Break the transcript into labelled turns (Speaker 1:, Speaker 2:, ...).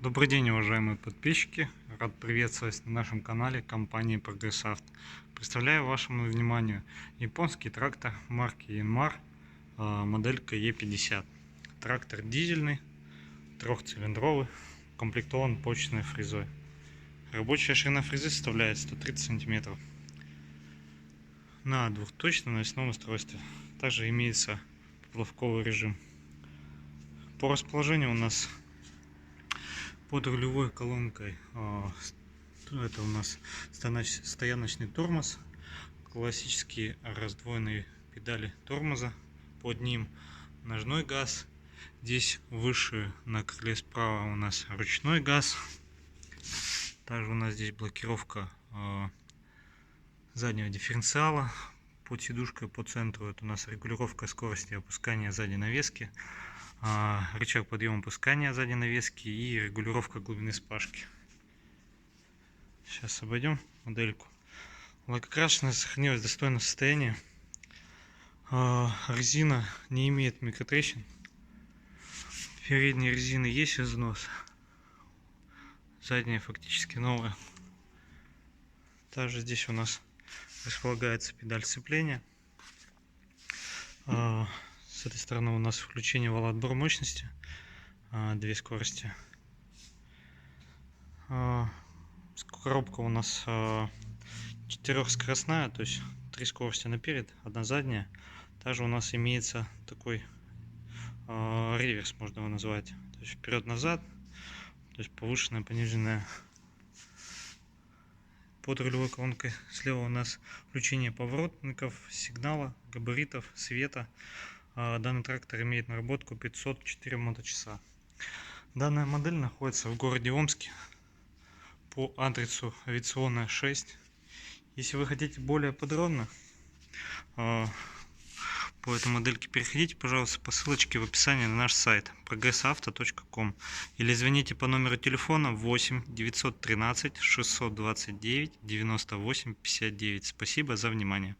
Speaker 1: Добрый день, уважаемые подписчики! Рад приветствовать на нашем канале компании Progress Auto. Представляю вашему вниманию японский трактор марки Yanmar, моделька E50. Трактор дизельный, трехцилиндровый, укомплектован почечной фрезой. Рабочая ширина фрезы составляет 130 см на двухточном навесном устройстве. Также имеется поплавковый режим. По расположению у нас под рулевой колонкой это у нас стояночный тормоз, классические раздвоенные педали тормоза, под ним ножной газ, здесь выше на крыле справа у нас ручной газ. Также у нас здесь блокировка заднего дифференциала, под сидушкой по центру это у нас регулировка скорости опускания задней навески, рычаг подъема опускания задней навески и регулировка глубины спашки. Сейчас обойдем модельку. Лакокрашенная сохранилась в достойном состоянии. Резина не имеет микротрещин. Передней резины есть износ, задняя фактически новая. Также здесь у нас располагается педаль сцепления. С этой стороны у нас включение вала отбора мощности, две скорости. Коробка у нас четырехскоростная, то есть 3 скорости наперед, одна задняя. Также у нас имеется такой реверс, можно его назвать, то есть вперед-назад, то есть повышенная, пониженная. Под рулевой колонкой слева у нас включение поворотников, сигнала, габаритов, света. Данный трактор имеет наработку 504 моточаса. Данная модель находится в городе Омске по адресу Авиационная 6. Если вы хотите более подробно по этой модельке, переходите, пожалуйста, по ссылочке в описании на наш сайт progressauto.com или звоните по номеру телефона 8 913 629 98 59. Спасибо за внимание.